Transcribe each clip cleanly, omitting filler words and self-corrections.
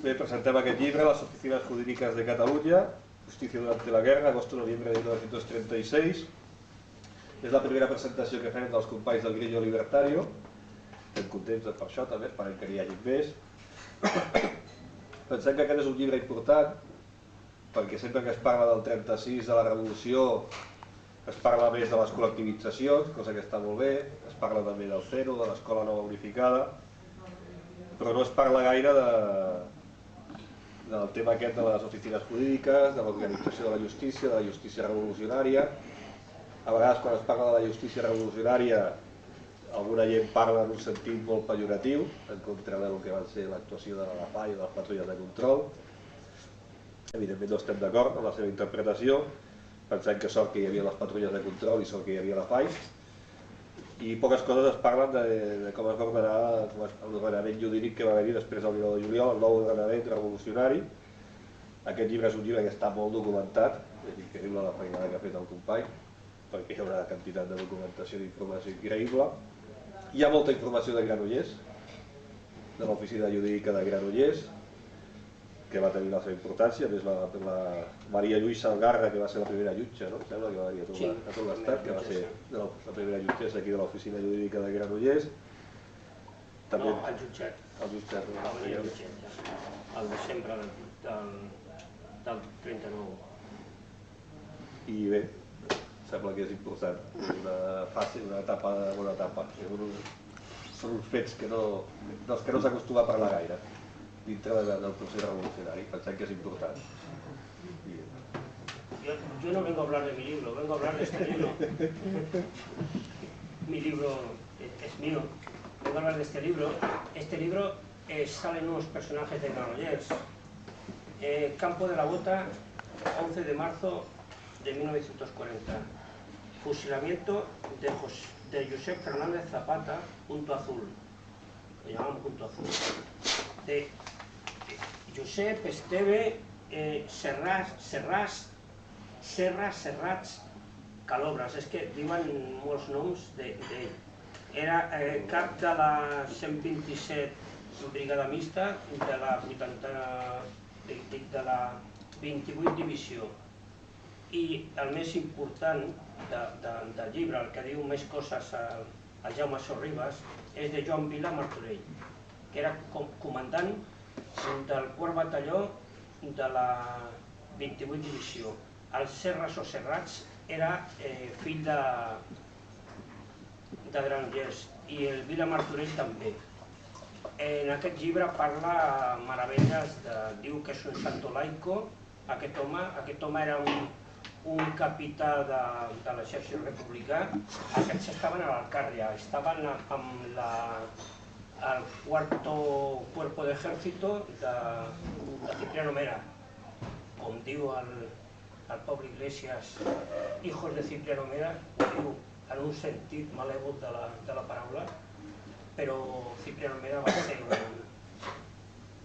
Bé, presentem aquest llibre, Las Oficinas Jurídicas de Cataluña, Justicia durante la Guerra, agosto-noviembre de 1936. És la primera presentació que fem dels companys del Grillo Libertario. Estem contents per això també, esperem que n'hi hagi més. Pensem que aquest és un llibre important, perquè sempre que es parla del 36, de la Revolució, es parla més de les col·lectivitzacions, cosa que està molt bé, es parla també del Cero, de l'Escola Nova Unificada, però no es parla gaire del tema aquest de les oficines jurídiques, de l'organització de la justícia revolucionària. A vegades quan es parla de la justícia revolucionària alguna gent parla en un sentit molt pejoratiu, en contra del que va ser l'actuació de la FAI i de les patrulles de control. Evidentment no estem d'acord amb la seva interpretació, pensem que sort que hi havia les patrulles de control i sort que hi havia la FAI, i poques coses es parlen de com es va ordenar l'ordenament jurídic que va haver-hi després del 9 de juliol, el nou ordenament revolucionari. Aquest llibre és un llibre que està molt documentat, és increïble la feinada que ha fet el company, perquè hi ha una quantitat de documentació i d'informació increïble. Hi ha molta informació de Granollers, de l'oficina jurídica de Granollers, que va tenir la seva importància, més la Maria Lluïsa Algarra, que va ser la primera jutge, no? Sembla que va venir a tot l'estat, que va ser la primera jutgessa aquí de l'oficina jurídica de Granollers. No, el jutjat. El jutjat. Va venir el jutjat, al desembre del 39. I bé, sembla que és important, una etapa, bona etapa. Són uns fets dels que no s'acostuma a parlar gaire dintre del procés revolucionari, pensem que és important. Yo no vengo a hablar de mi libro, vengo a hablar de este libro. Mi libro es mío, vengo a hablar de este libro. Este libro salen unos personajes de Granollers. Campo de la Bota, 11 de marzo de 1940. Fusilamiento de Josep Fernández Zapata, Punto Azul. Lo llamaban Punto Azul. De Josep Esteve Serrats Calobres, és que diuen molts noms d'ell. Era cap de la 127 Brigada Mixta de la 28 Divisió. I el més important del llibre, el que diu més coses a Jaume Sorribas, és de Joan Vila Martorell, que era comandant del quart batalló de la 28 Divisió. El Serras o Serrats era fill de Granollers i el Vila Martorell també. En aquest llibre parla meravelles, diu que és un santo laico, aquest home era un capità de l'exèrcit republicà. Aquests estaven a l'Alcàrria, estaven amb el cuarto cuerpo de ejército de Cipriano Mera. Com diu el pobre Iglesias, hijos de Cipriano Mera, ho diu en un sentit malèvol de la paraula, però Cipriano Mera va ser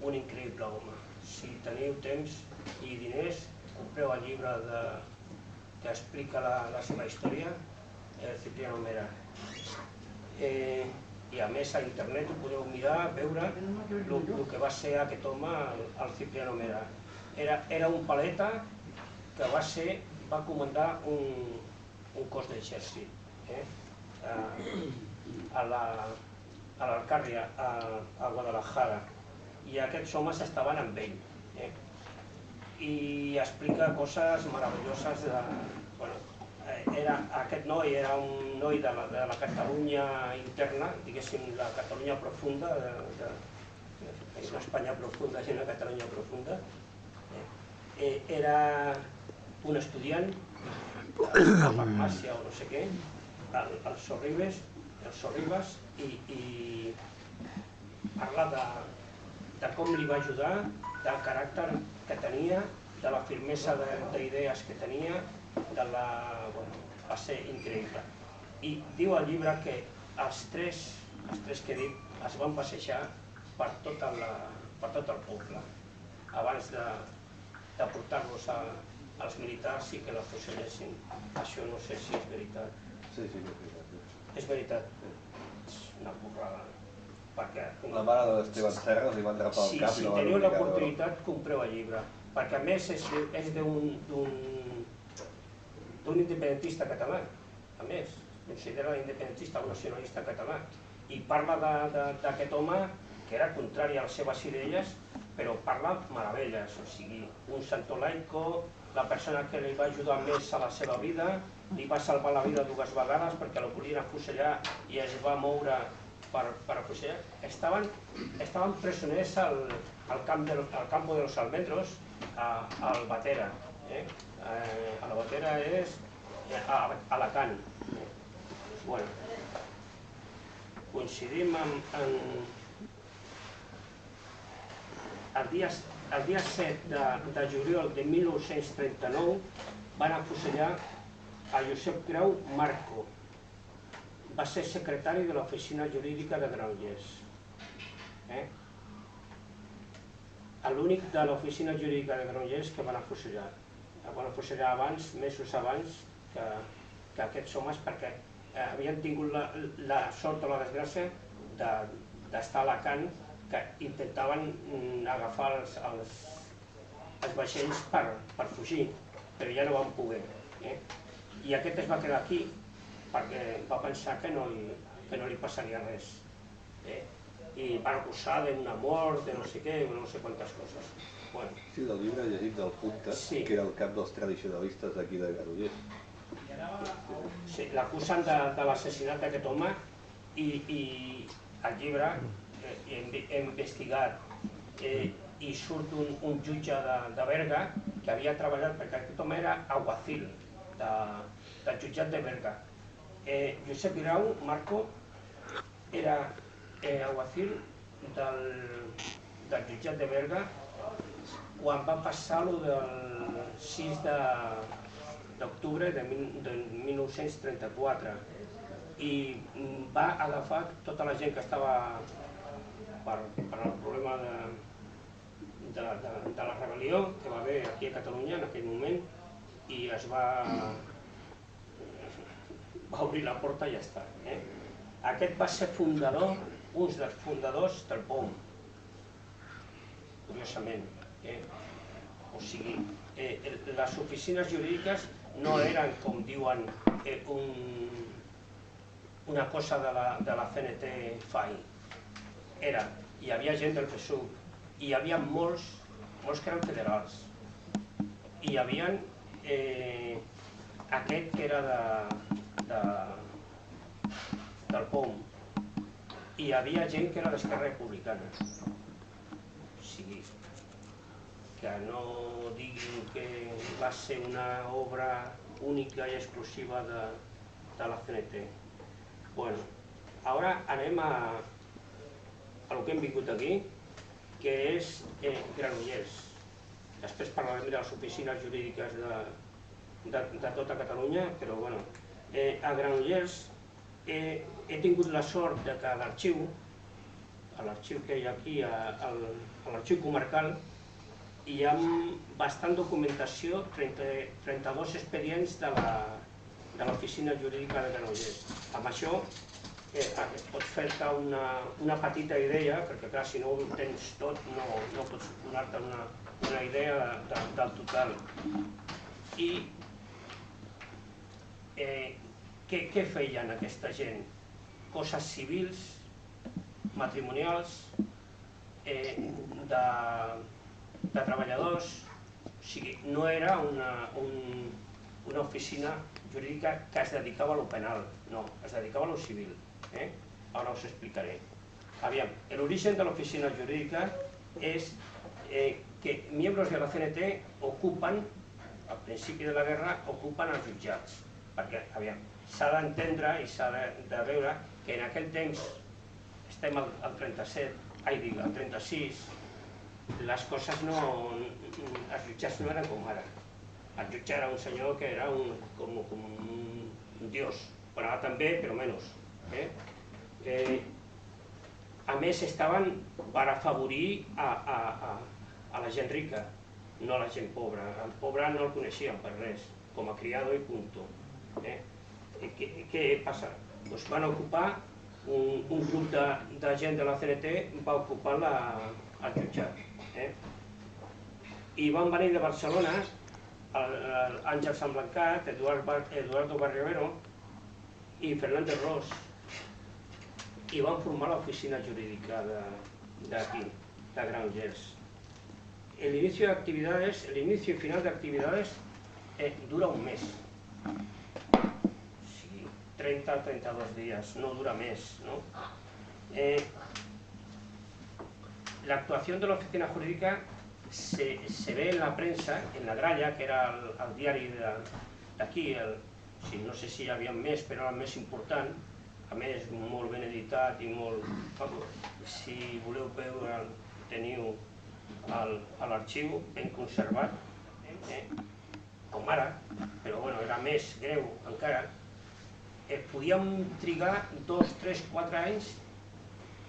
un increïble home. Si teniu temps i diners, compreu el llibre que explica la seva història, Cipriano Mera. I a més a internet ho podeu mirar, veure el que va ser aquest home, el Cipriano Mera. Era un paleta que va comandar un cos d'exèrcit a l'Alcàrria, a Guadalajara, i aquests homes estaven amb ell. I explica coses meravelloses. Aquest noi era un noi de la Catalunya interna, diguéssim, la Catalunya profunda, una Espanya profunda i una Catalunya profunda. Era un estudiant de farmàcia o no sé què, el Sorribas, i parla de com li va ajudar, del caràcter que tenia, de la firmesa d'idees que tenia, va ser increïble. I diu al llibre que els tres que he dit es van passejar per tot el poble abans de portar-los als militars i que la fusellessin. Això no sé si és veritat. Sí, sí que és veritat. És veritat. És una burrada. La mare de l'Esteban Serra li va endrapar el cap i la va Si teniu obligar a l'oportunitat, compreu el llibre, perquè a més és d'un independentista català, a més, considera l'independentista un nacionalista català, i parla d'aquest home que era contrari a les seves idees, però parla meravelles, o sigui, un santo laico, la persona que li va ajudar més a la seva vida, li va salvar la vida 2 vegades perquè el volien afusellar i es va moure per afusellar. Estaven presoners al campo de los Almendros, a Albatera. Albatera és a Alacant. Bueno, coincidim en... El dia 7 de juliol de 1939 van afusellar a Josep Grau Marco. Va ser secretari de l'Oficina Jurídica de Granollers. L'únic de l'Oficina Jurídica de Granollers que van afusellar. Van afusellar abans, mesos abans, que aquests homes, perquè havien tingut la sort o la desgràcia d'estar a Alacant, que intentaven agafar els vaixells per fugir, però ja no van poder. I aquest es va quedar aquí perquè va pensar que no li passaria res. I van acusar d'una mort, de no sé què, no sé quantes coses. Sí, del llibre he llegit del Punta, que era el cap dels tradicionalistes d'aquí de Granollers. Sí, l'acusen de l'assassinat d'aquest home i al llibre he investigat i surt un jutge de Berga que havia treballat, perquè aquest home era alguacil del jutjat de Berga. Josep Grau Marco era alguacil del jutjat de Berga quan va passar el del 6 d'octubre de 1934 i va agafar tota la gent que estava per el problema de la rebel·lió que va haver aquí a Catalunya en aquell moment i es va obrir la porta i ja està. Aquest va ser fundador, un dels fundadors del POM, curiosament. O sigui, les oficines jurídiques no eren, com diuen, una cosa de la CNT FAI. Hi havia gent del PSUV, i hi havia molts que eren federals. I hi havia aquest que era del POM, i hi havia gent que era d'Esquerra Republicana. O sigui, que no diguin que va ser una obra única i exclusiva de la CNT. Bueno, ara anem a el que hem vingut aquí, que és Granollers. Després parlarem de les oficines jurídiques de tota Catalunya, però bueno, a Granollers he tingut la sort que a l'arxiu que hi ha aquí, a l'arxiu comarcal, hi ha bastant documentació, 32 expedients de l'Oficina Jurídica de Granollers. Amb això es pot fer-te una petita idea, perquè clar, si no ho tens tot no pots donar-te una idea del total. I què feien aquesta gent? Coses civils, matrimonials, de treballadors, o sigui, no era una oficina jurídica que es dedicava a lo penal, no, es dedicava a lo civil. Ara us explicaré. Aviam, l'origen de l'oficina jurídica és que miembros de la CNT ocupen, al principi de la guerra, ocupen els jutjats. Perquè, aviam, s'ha d'entendre i s'ha de veure que en aquell temps, estem al 37, al 36, les coses no... els jutjats no eren com ara. El jutge era un senyor que era com un dios, però ara també, però menys. A més, estaven per afavorir a la gent rica, no a la gent pobra. El pobre no el coneixien per res, com a criado i punto. Què passa? Van ocupar un grup de gent de la CNT va ocupar el jutjat. I van venir de Barcelona Àngel Sant Blancat, Eduardo Barrivero i Fernández Ros, i van formar l'oficina jurídica d'aquí, de Granollers. El inicio y final de actividades dura un mes. 30 a 32 días, no dura més, ¿no? La actuación de la oficina jurídica se ve en la prensa, en la Gralla, que era el diari d'aquí, no sé si hi havia més, però era el més important, a més molt ben editat i molt... Si voleu veure, teniu l'arxiu ben conservat, com ara, però era més greu encara. Podíem trigar 2, 3, 4 anys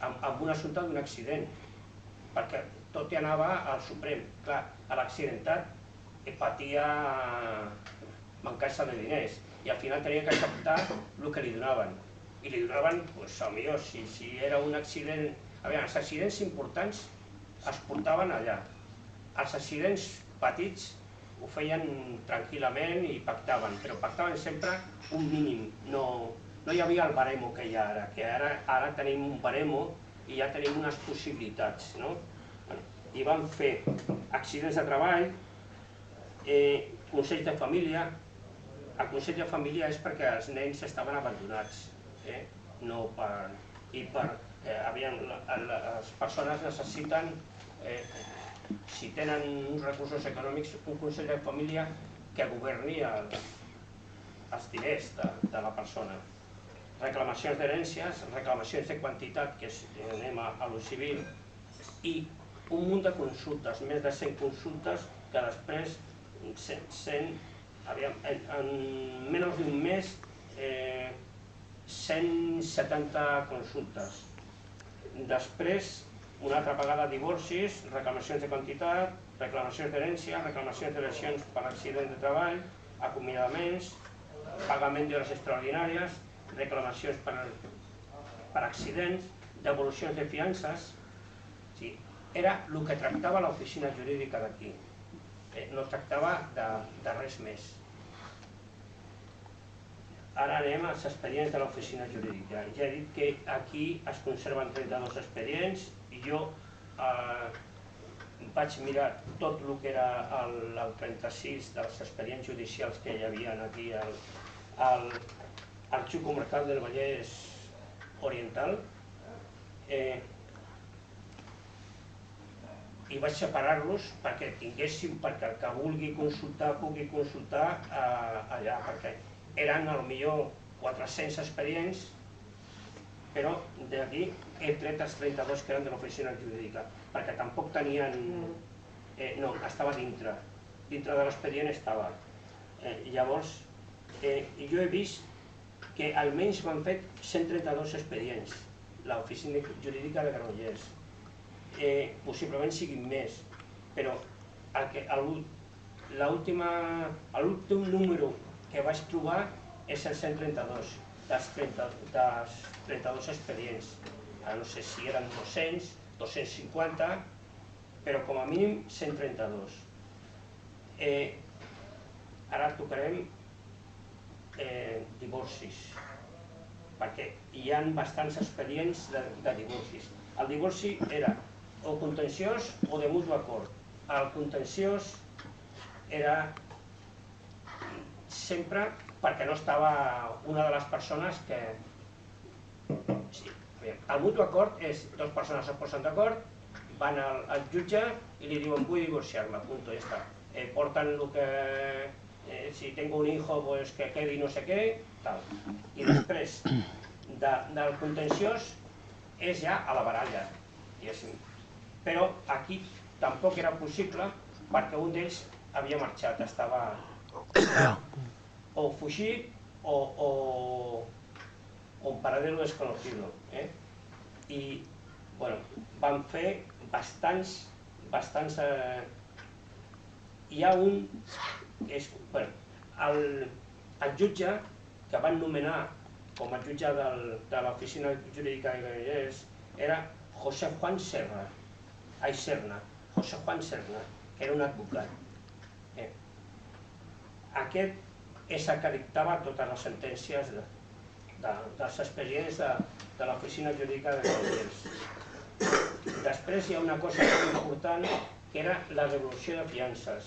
amb un assumpte d'un accident, perquè tot hi anava al Suprem. Clar, l'accidentat patia mancança de diners i al final tenia que acceptar el que li donaven. I li donaven, potser, si era un accident... A veure, els accidents importants es portaven allà. Els accidents petits ho feien tranquil·lament i pactaven, però pactaven sempre un mínim. No hi havia el baremo que hi ha ara, que ara tenim un baremo i ja tenim unes possibilitats. I van fer accidents de treball, consells de família. El consell de família és perquè els nens estaven abandonats. Les persones necessiten, si tenen uns recursos econòmics, un consell de família que governi els diners de la persona. Reclamacions d'herències, reclamacions de quantitat, que anem a lo civil, i un munt de consultes, més de 100 consultes, que després, en menys d'un mes, 170 consultes. Després, una altra vegada divorcis, reclamacions de quantitat, reclamacions d'herència, reclamacions de lesions per accident de treball, acomiadaments, pagament d'hores extraordinàries, reclamacions per accidents, devolucions de fiances. Era el que tractava l'oficina jurídica d'aquí. No tractava de res més. Ara anem als expedients de l'oficina jurídica. Ja he dit que aquí es conserven 32 expedients i jo vaig mirar tot el que era el 36 dels expedients judicials que hi havia aquí al Arxiu Comarcal del Vallès Oriental i vaig separar-los perquè tinguéssim, perquè el que vulgui consultar pugui consultar allà, perquè eren potser 400 expedients, però d'aquí he tret els 32 que eren de l'oficina jurídica, perquè tampoc tenien... No, estava dintre de l'expedient estava. Llavors, jo he vist que almenys m'han fet 132 expedients, l'oficina jurídica de Granollers. Possiblement siguin més, però l'últim número que vaig trobar és el 132 dels 32 expedients. No sé si eren 200, 250, però com a mínim 132. Ara tocarem divorcis, perquè hi ha bastants expedients de divorcis. El divorci era o contenciós o de mutu acord. El contenciós era sempre perquè no estava una de les persones que... El mutu acord és dues persones es posen d'acord, van al jutge i li diuen vull divorciar-me, punto, ja està. Porten el que... Si tengo un hijo, pues que quedi no sé què, tal. I després del contenciós és ja a la baralla, diguéssim. Però aquí tampoc era possible perquè un d'ells havia marxat, estava o fugit o un paradero desconocido. I van fer bastants... Hi ha un... El jutge que van nomenar com a jutge de l'Oficina Jurídica de Granollers era José Juan Serna, José Juan Serna, que era un advocat. Aquest és el que dictava totes les sentències dels expedients de l'Oficina Jurídica de Granollers. Després hi ha una cosa molt important, que era la devolució de fiances.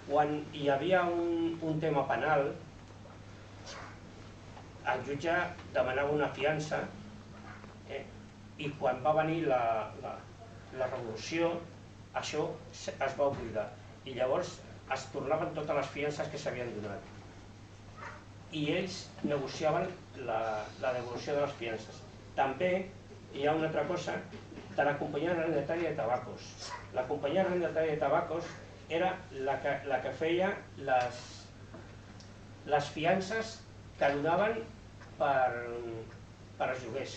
Quan hi havia un tema penal, el jutge demanava una fiança i quan va venir la revolució això es va oblidar i llavors es tornaven totes les fiances que s'havien donat i ells negociaven la devolució de les fiances. També hi ha una altra cosa de la companyia arrendatària de tabacos. La companyia arrendatària de tabacos era la que feia les fiances que donaven per als lloguers.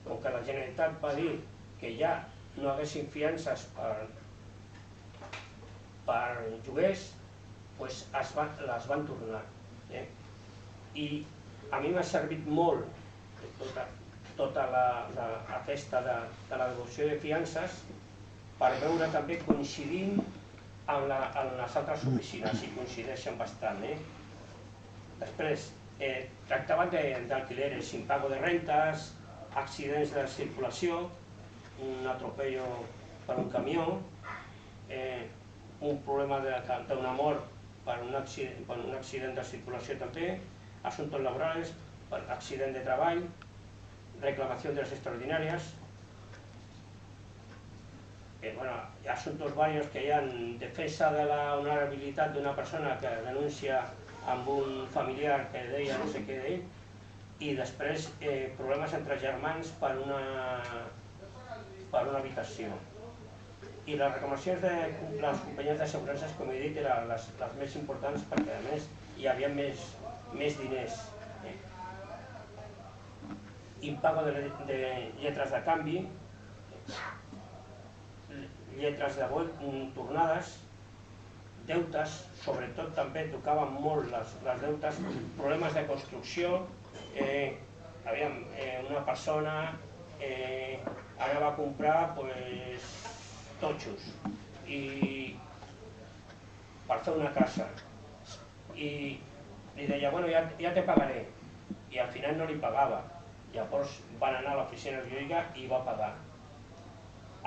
Com que la Generalitat va dir que ja no haguessin fiances per lloguers, doncs les van tornar. I a mi m'ha servit molt tota aquesta de la devolució de fiances per veure també coincidint amb les altres oficines, i coincideixen bastant. Després, tractaven d'alquileres, impago de rentes, accidents de circulació, un atropello per un camió, un problema d'una mort per un accident de circulació també, assumptos laborales, per accident de treball, reclamació de les extraordinàries, asuntos varios que hi ha, defensa de la honorabilitat d'una persona que denuncia amb un familiar que deia no sé què d'ell, i després problemes entre germans per una habitació. I les reclamacions de les companyies d'assegurances, com he dit, eren les més importants perquè a més hi havia més diners. Impago de lletres de canvi, lletres de vot tornades, deutes, sobretot també tocaven molt les deutes, problemes de construcció. Una persona anava a comprar totxos per fer una casa i li deia, bueno, ja te pagaré, i al final no li pagava. Llavors van anar a l'oficina jurídica i va pagar.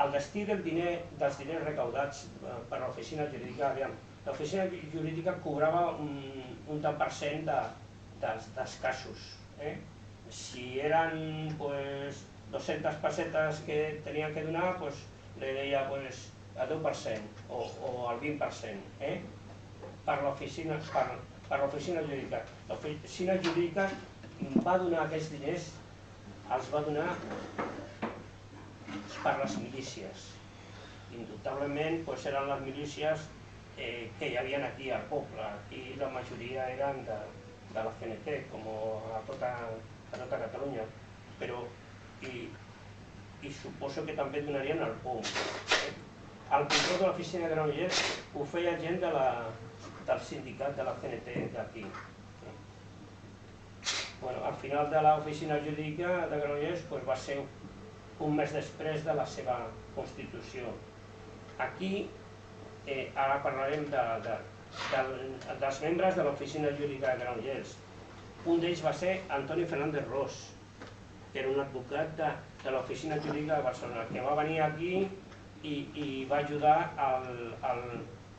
El destí dels diners recaudats per l'oficina jurídica, l'oficina jurídica cobrava un tant per cent dels casos. Si eren 200 pessetes que tenien que donar, li deia el 10% o el 20% per l'oficina jurídica. L'oficina jurídica va donar aquests diners, els va donar per les milícies. Indubtablement eren les milícies que hi havia aquí al poble. Aquí la majoria eren de la CNT, com a tota Catalunya. I suposo que també donarien al POM. El control de l'oficina de Granollers ho feia gent del sindicat de la CNT d'aquí. Al final de l'oficina jurídica de Granollers va ser un mes després de la seva constitució. Aquí, ara parlarem dels membres de l'oficina jurídica de Granollers. Un d'ells va ser Antoni Fernández Ros, que era un advocat de l'oficina jurídica de Barcelona, que va venir aquí i va ajudar al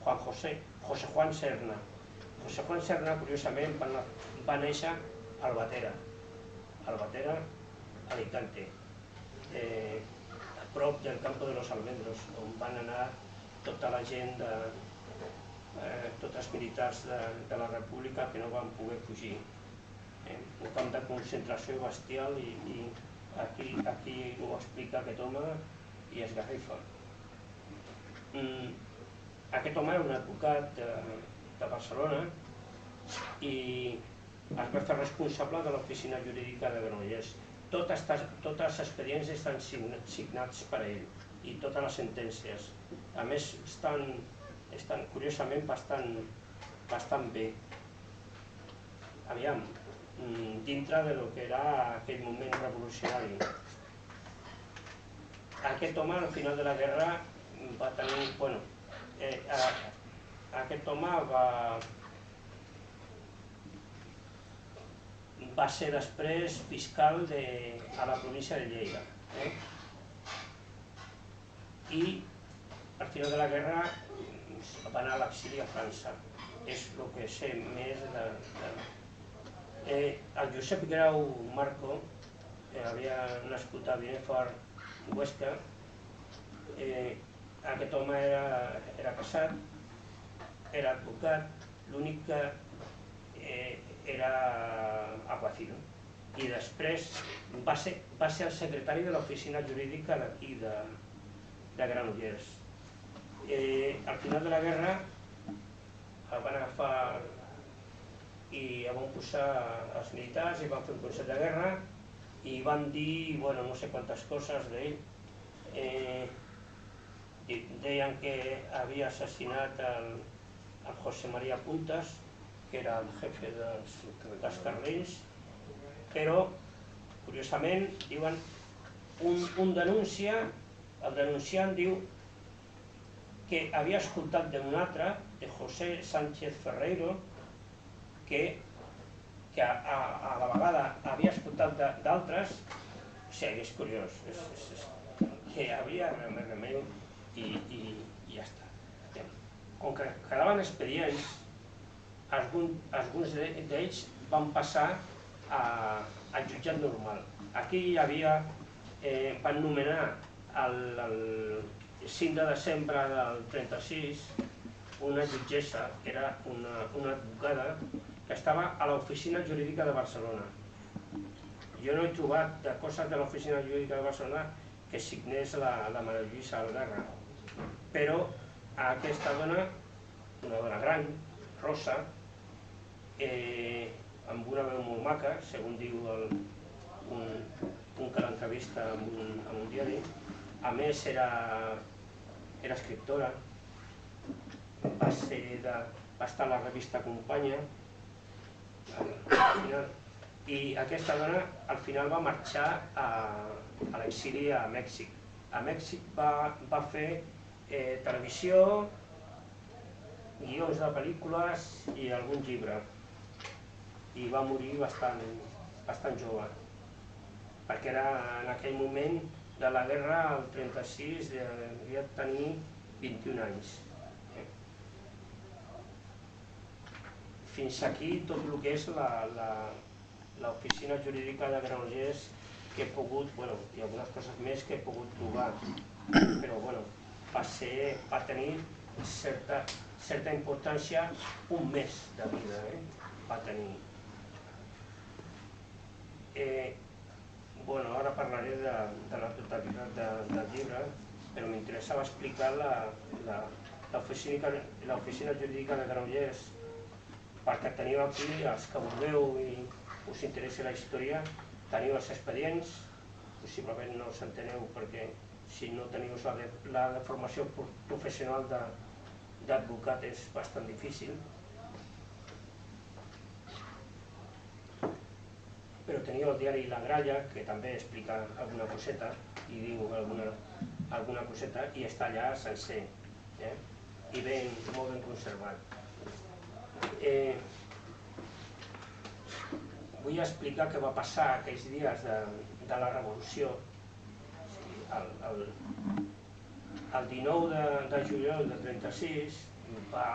José Juan Serna. José Juan Serna, curiosament, va néixer a Albatera, Alicante, a prop del Campo de los Almendros, on van anar tota la gent, tots els militars de la República que no van poder fugir. Un camp de concentració bestial i aquí ho explica aquest home i esgarrifa. Aquest home era un advocat de Barcelona i es va fer responsable de l'oficina jurídica de Granollers. Tots els expedients estan signats per ell i totes les sentències. A més, estan curiosament bastant bé. aviam, dintre del que era aquell moment revolucionari. Aquest home, al final de la guerra, va tenir... Bueno, aquest home va ser després fiscal a la província de Lleida. I al final de la guerra va anar a l'exili a França. És el que sé més de... El Josep Grau Marco havia nascut a Binèfar, Huesca. Aquest home era casat, era advocat, l'únic que era alguacil. I després va ser el secretari de l'oficina jurídica d'aquí, de Granollers. Al final de la guerra el van agafar i el van posar els militars i van fer un consell de guerra i van dir, bueno, no sé quantes coses d'ell. Deien que havia assassinat el José María Puntas, que era el jefe dels carlins, però, curiosament, diuen, un denuncia, el denunciant diu que havia escoltat d'un altre, de José Sánchez Ferreiro, que a la vegada havia escoltat d'altres, o sigui, és curiós, que havia remei i ja està. Com que quedaven expedients, alguns d'ells van passar al jutjat normal. Aquí hi havia, van nomenar el 5 de desembre del 36 una jutgessa, que era una advocada, que estava a l'oficina jurídica de Barcelona. Jo no he trobat de coses de l'oficina jurídica de Barcelona que signés la Maria Lluïsa Algarra, però aquesta dona, una dona gran, rosa, amb una veu molt maca, segons diu un que l'entrevista en un diari. A més era escriptora, va estar a la revista Companya, i aquesta dona al final va marxar a l'exili a Mèxic. A Mèxic va fer televisió, guions de pel·lícules i algun llibre. I va morir bastant jove, perquè era en aquell moment de la guerra, el 36, devia tenir 21 anys. Fins aquí tot el que és l'oficina jurídica de Granollers que he pogut, bueno, i algunes coses més que he pogut trobar, però bueno, va tenir certa importància, un mes de vida va tenir. Bueno, ara parlaré de la totalitat del llibre, però m'interessava explicar l'oficina jurídica de Granollers, perquè teniu aquí, els que vulgueu i us interessi la història, teniu els expedients, possiblement no els enteneu perquè si no teniu la formació professional d'advocat és bastant difícil, però teniu el diari La Gralla, que també explica alguna coseta i diu alguna coseta i està allà sencer i molt ben conservat. Vull explicar què va passar aquells dies de la revolució. El 19 de juliol del 36 va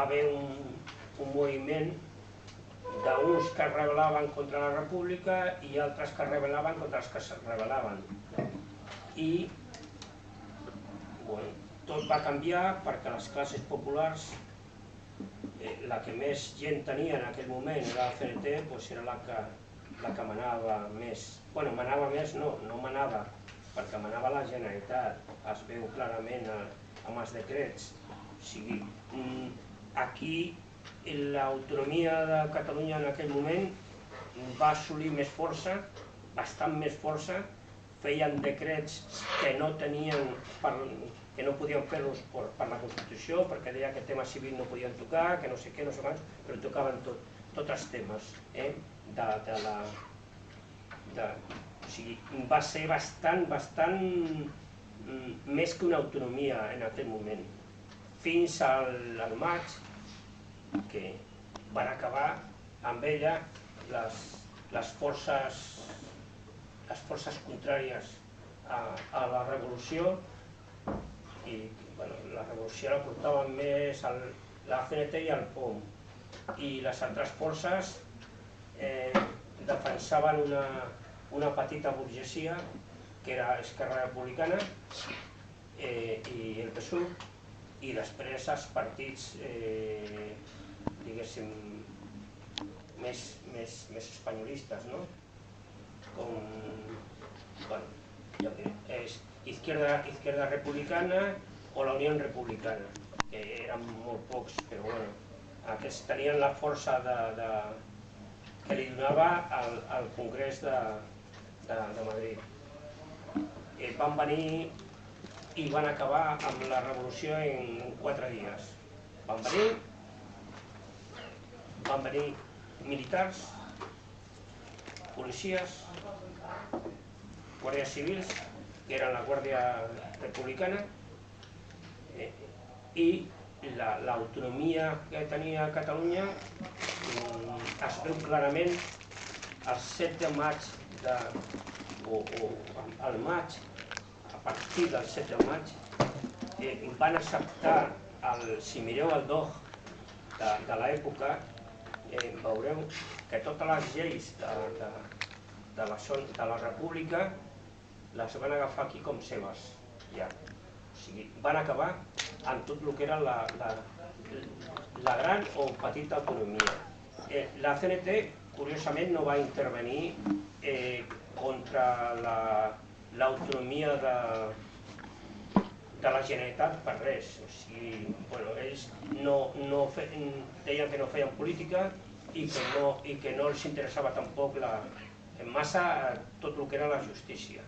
haver un moviment d'uns que es rebel·laven contra la república i altres que es rebel·laven contra els que es rebel·laven. I tot va canviar perquè les classes populars, la que més gent tenia en aquell moment era la CNT, era la que manava més. Bueno, manava més no manava, perquè manava la Generalitat, es veu clarament amb els decrets. O sigui, aquí l'autonomia de Catalunya en aquell moment va assolir més força, bastant més força, feien decrets que no podien fer-los per la Constitució, perquè deia que el tema civil no podien tocar, que no sé què, no sé quants, però tocaven tot. tots els temes de la... O sigui, va ser bastant més que una autonomia en aquell moment. Fins al maig, que van acabar amb ella les forces contràries a la revolució, i la revolució la portaven més la CNT i el POM, i les altres forces defensaven una petita burgesia que era Esquerra Republicana i el PSUV, i després els partits, diguéssim, més espanyolistes, no? Com, bueno, ja ho diré, és Izquierda Republicana o la Unió Republicana, que eren molt pocs, però bueno, aquests tenien la força que li donava al Congrés de Madrid. Van venir i van acabar amb la revolució en 4 dies. Van venir militars, policies, guàrdies civils, que eren la Guàrdia Republicana, i l'autonomia que tenia Catalunya es veu clarament el 7 de maig, o al maig, a partir del 7 de maig, van acceptar, si mireu el DOG de l'època, veureu que totes les lleis de la República les van agafar aquí com seves. O sigui, van acabar amb tot el que era la gran o petita autonomia. La CNT, curiosament, no va intervenir contra l'autonomia de la Generalitat per res. O sigui, ells deien que no feien política i que no els interessava tampoc massa tot el que era la justícia.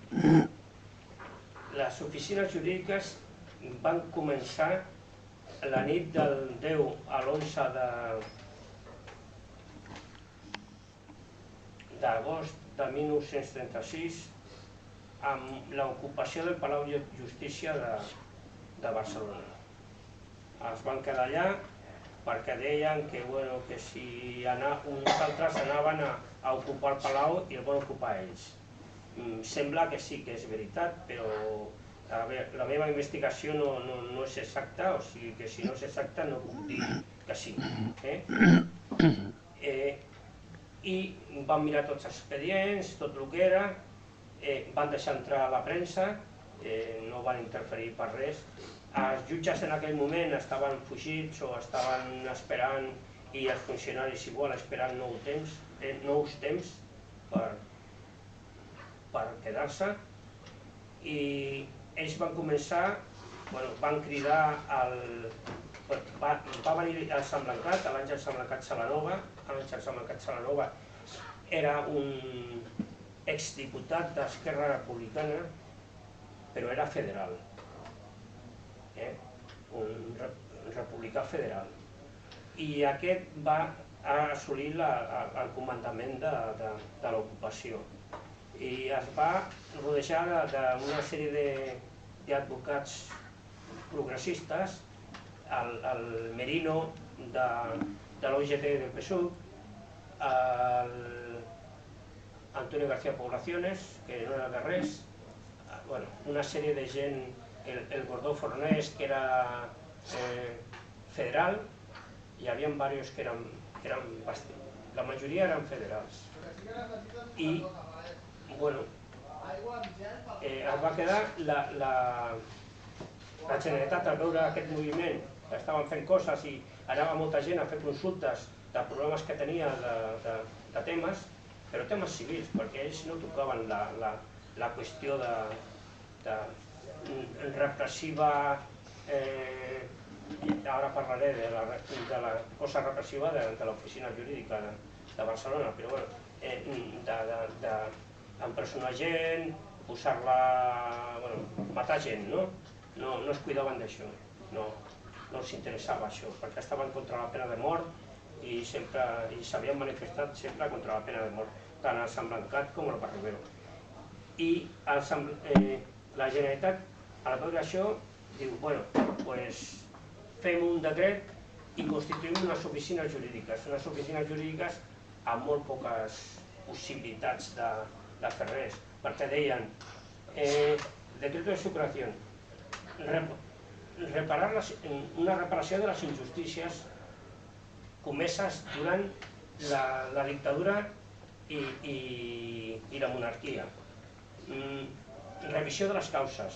Les oficines jurídiques van començar la nit del 10 a l'11 d'agost de 1936 amb l'ocupació del Palau de Justícia de Barcelona. Es van quedar allà perquè deien que si uns altres anaven a ocupar el Palau i el van ocupar ells. Sembla que sí que és veritat, però la meva investigació no és exacta, o sigui que si no és exacta no puc dir que sí. I van mirar tots els expedients, tot el que era, van deixar entrar la premsa, no van interferir per res. Els jutges en aquell moment estaven fugits o estaven esperant, i els funcionaris igual esperant nous temps per quedar-se, i ells van començar, van cridar va venir el Samblancat, l'Àngel Samblancat Salanova. L'Àngel Samblancat Salanova era un exdiputat d'Esquerra Republicana, però era federal, un republicà federal, i aquest va assolir el comandament de l'ocupació i es va rodejar d'una sèrie d'advocats progressistes, el Merino de l'OGT del PSUV, Antonio García Poblaciones, que no era de res, una sèrie de gent, el Gordó Fornés, que era federal, hi havia diversos que eren, la majoria eren federals. I, es va quedar la Generalitat al veure aquest moviment, que estaven fent coses i anava molta gent a fer consultes de problemes que tenia de temes, però temes civils, perquè ells no tocaven la qüestió repressiva, ara parlaré de la cosa repressiva de l'oficina jurídica de Barcelona, però d'empresonar gent, posar-la, matar gent, no? No es cuidaven d'això, no els interessava això, perquè estaven contra la pena de mort i s'havien manifestat sempre contra la pena de mort, tant el Sant Blancat com el Barrovero. I la Generalitat, a la veure això, diu, bueno, doncs fem un decret i constituïm unes oficines jurídiques amb molt poques possibilitats de fer res, perquè deien decreto de superación, una reparació de les injustícies comeses durant la dictadura i la monarquia, revisió de les causes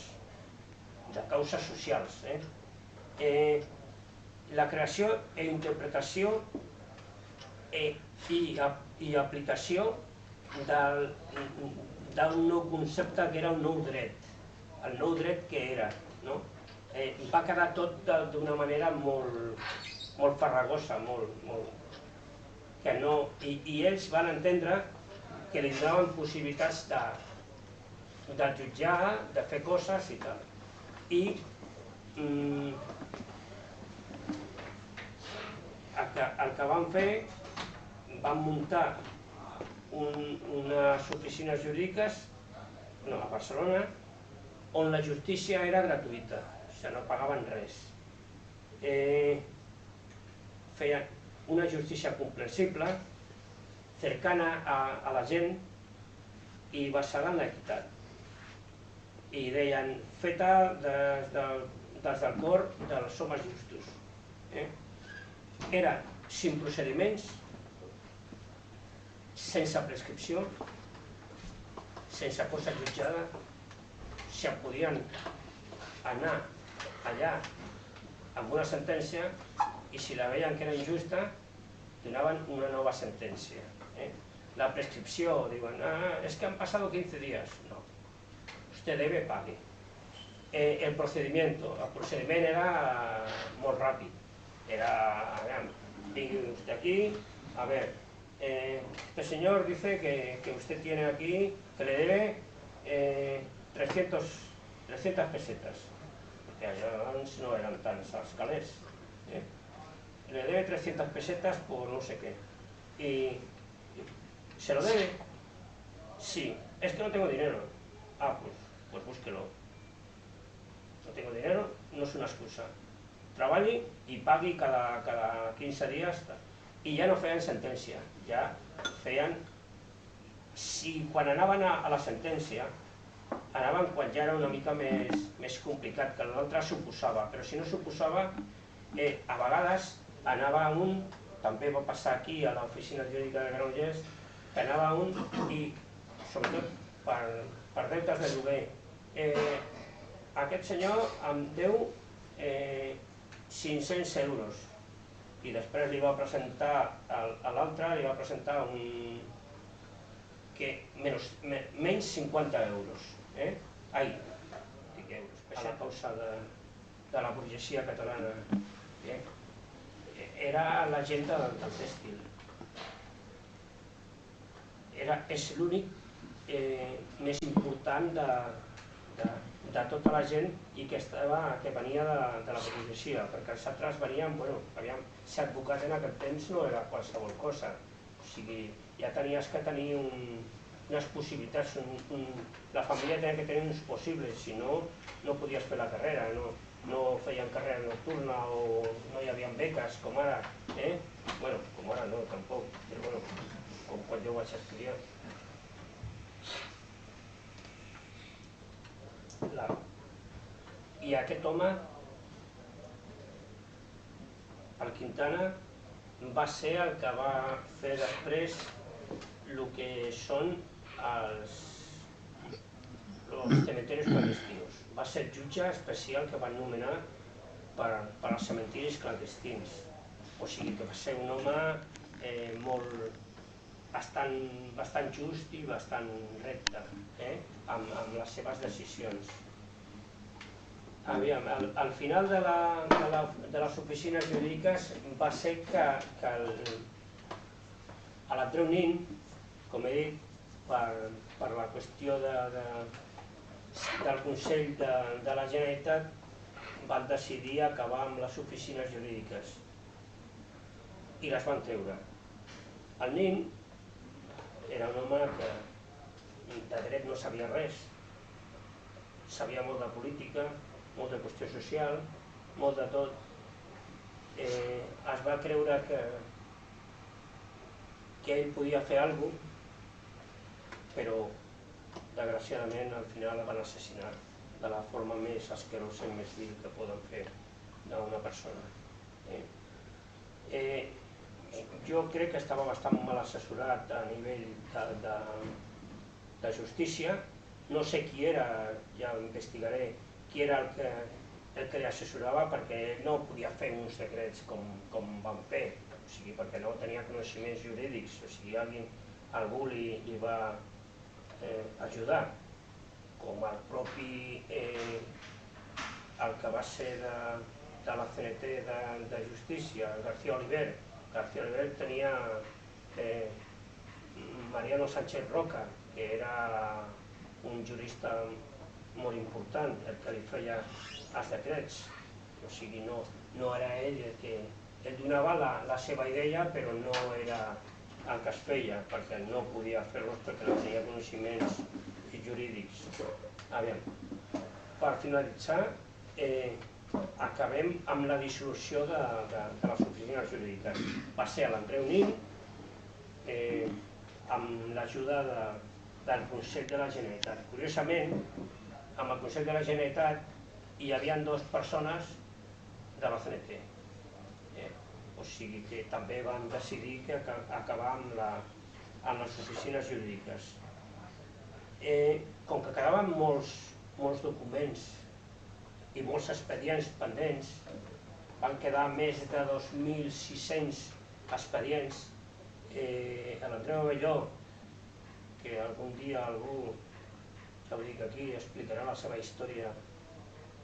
socials, la creació i interpretació i aplicació d'un nou concepte que era un nou dret. El nou dret que era, no? Va quedar tot d'una manera molt farragosa, i ells van entendre que li donaven possibilitats de jutjar, de fer coses i tal. I el que van fer, van muntar unes oficines jurídiques a Barcelona on la justícia era gratuïta, o sigui, no pagaven res. Feien una justícia comprensible, cercana a la gent i basada en l'equitat. I deien, feta des del cor dels homes justos. Era sin procediments, sense prescripció, sense cosa jutjada, si podien anar allà amb una sentència i si la veien que era injusta, donaven una nova sentència. La prescripció, diuen, es que han pasado 15 días. No, usted debe, pague. El procediment era molt ràpid. Era, venga usted aquí, a ver, este señor dice que usted tiene aquí, que le debe 300 pesetas, porque antes no eran tan els calés. Le debe 300 pesetas por no sé qué. Y ¿se lo debe? Sí, es que no tengo dinero. Ah, pues búsquelo. No tengo dinero, no es una excusa. Treballi i pagui cada 15 dies. I ja no feien sentència, ja feien... Si quan anaven a la sentència, anaven quan ja era una mica més complicat, que l'altre s'oposava, però si no s'oposava, a vegades anava un, també va passar aquí a l'oficina jurídica de Granollers, que anava un i, sobretot per deutes de lloguer, aquest senyor em deu 500 euros i després li va presentar a l'altre, li va presentar menys 50 euros. Ai, dic euros, a la causa de la burgesia catalana. Era la gent del tèxtil. És l'únic més important de tota la gent i que venia de la burgesia, perquè els altres venien, ser advocat en aquell temps no era qualsevol cosa, o sigui, ja tenies que tenir unes possibilitats, la família tenia que tenir uns possibles, si no, no podies fer la carrera, no feien carrera nocturna o no hi havia beques, com ara, bueno, com ara no, tampoc, però bueno, com quan jo vaig estudiar. I aquest home, el Quintana, va ser el que va fer després el que són els cementeris clandestinos. Va ser el jutge especial que van nomenar per als cementiris clandestins. O sigui que va ser un home bastant just i bastant recte amb les seves decisions. Al final de les oficines jurídiques va ser que l'Andreu Nin, com he dit, per la qüestió del Consell de la Generalitat, van decidir acabar amb les oficines jurídiques. i les van treure. El nin era un home que de dret no sabia res, sabia molt de política, molt de qüestió social, molt de tot. Es va creure que ell podia fer alguna cosa, però desgraciadament al final el van assassinar de la forma més asquerosa i més vil que poden fer d'una persona. Jo crec que estava bastant mal assessorat a nivell de justícia. No sé qui era, ja ho investigaré, qui era el que l'assessorava, perquè no podia fer uns decrets com van fer, perquè no tenia coneixements jurídics, algú li va ajudar, com el propi el que va ser de la CNT de Justícia, García Oliver. García Oliver tenia Mariano Sánchez Roca, que era un jurista molt important, el que li feia els decrets. O sigui, no era ell el que... Ell donava la seva idea, però no era el que es feia, perquè no podia fer-los perquè no tenia coneixements jurídics. Aviam, per finalitzar, acabem amb la dissolució de les oficines jurídiques. Va ser a l'Andreu Nin, amb l'ajuda del Consell de la Generalitat. Curiosament, amb el Consell de la Generalitat hi havia 2 persones de la CNT. O sigui que també van decidir acabar amb les oficines jurídiques. Com que quedaven molts documents i molts expedients pendents, van quedar més de 2.600 expedients. L'Andreu Abelló, que algun dia algú, ja ho dic aquí, explicarà la seva història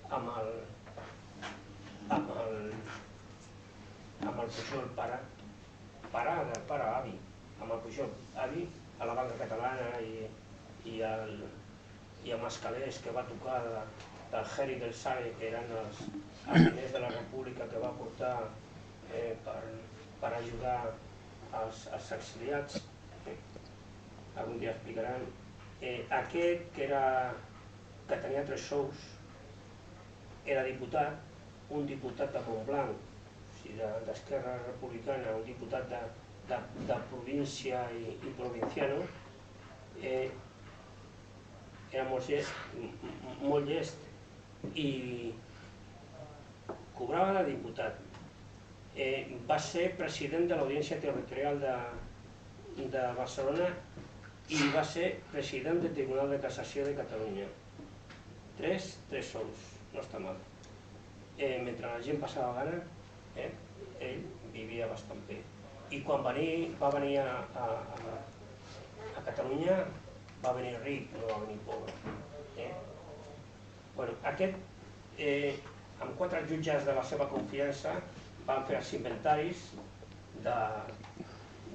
amb el Pujol pare avi, amb el Pujol avi a la banca catalana i amb els calés que va tocar del Geri del Sare, que eren els diners de la República que va portar per ajudar els exiliats. Algun dia explicaran. Aquest, que tenia 3 sous, era diputat, un diputat de Montblanc, d'Esquerra Republicana, un diputat de província i provinciano, era molt llest i cobrava de diputat. Va ser president de l'Audiència Territorial de Barcelona i va ser president del Tribunal de Cassació de Catalunya. 3 sous, no està mal. Mentre la gent passava gana, ell vivia bastant bé. I quan va venir a Catalunya, va venir ric, no va venir pobre. Aquest, amb 4 jutges de la seva confiança, van fer els inventaris de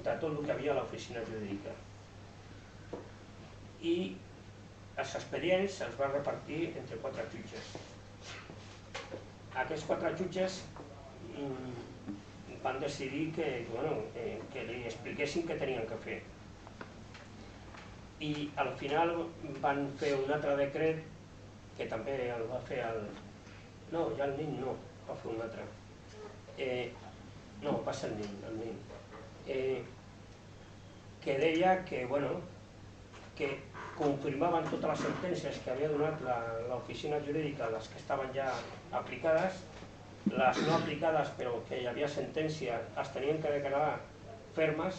tot el que hi havia a l'oficina jurídica. I els expedients els va repartir entre 4 jutges. Aquests 4 jutges van decidir que li expliquessin què tenien que fer. I al final van fer un altre decret, que també el va fer el... No, ja el Nin no, va fer un altre. No, va ser el Nin. Que deia que confirmaven totes les sentències que havia donat l'oficina jurídica, les que estaven ja aplicades, les no aplicades però que hi havia sentència es tenien que declarar fermes,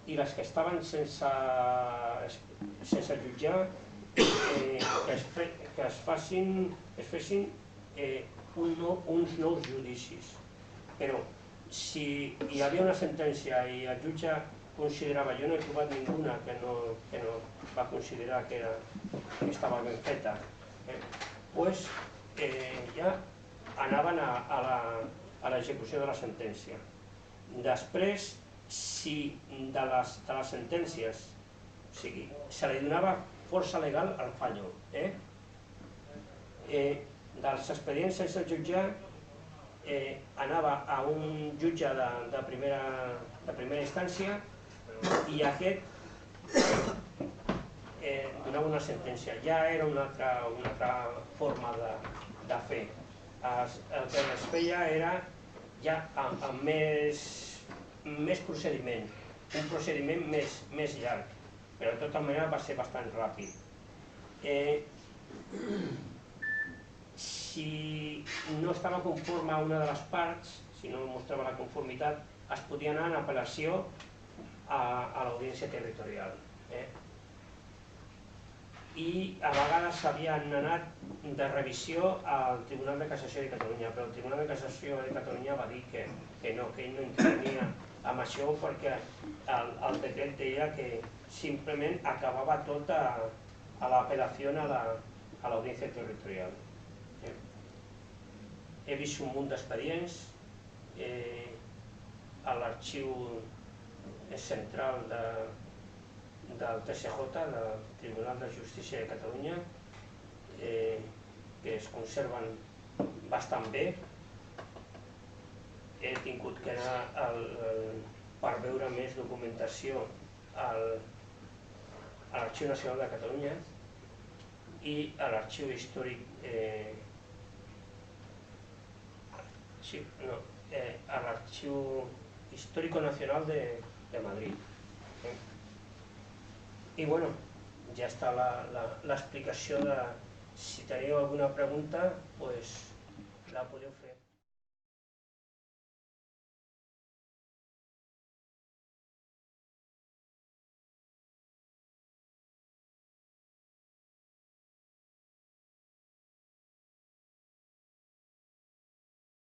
i les que estaven sense jutjar que es fessin uns nous judicis. Però si hi havia una sentència i el jutge considerava, jo no he trobat ninguna que no va considerar que estava ben feta, doncs ja anaven a l'execució de la sentència. Després, si de les sentències se li donava força legal al fallo, dels expedients sense jutjar anava a un jutge de primera instància i aquest donava una sentència. Ja era una altra forma de fer. El que es feia era ja amb més procediment, un procediment més llarg, però de tota manera va ser bastant ràpid. Si no estava conforme a una de les parts, si no mostrava la conformitat, es podia anar en apel·lació a l'Audiència Territorial. I a vegades s'havien anat de revisió al Tribunal de Cassació de Catalunya, però el Tribunal de Cassació de Catalunya va dir que no, que ell no intervenia amb això perquè el decret deia que simplement acabava tot a l'apel·lació a l'Audiència Territorial. He vist un munt d'expedients a l'arxiu central del TSJ, del Tribunal de Justícia de Catalunya, que es conserven bastant bé. He tingut que anar per veure més documentació a l'Arxiu Nacional de Catalunya i a l'Arxiu Històric a l'Arxiu Histórico Nacional de Madrid. I bueno, ja està l'explicació de si teniu alguna pregunta, doncs la podeu fer.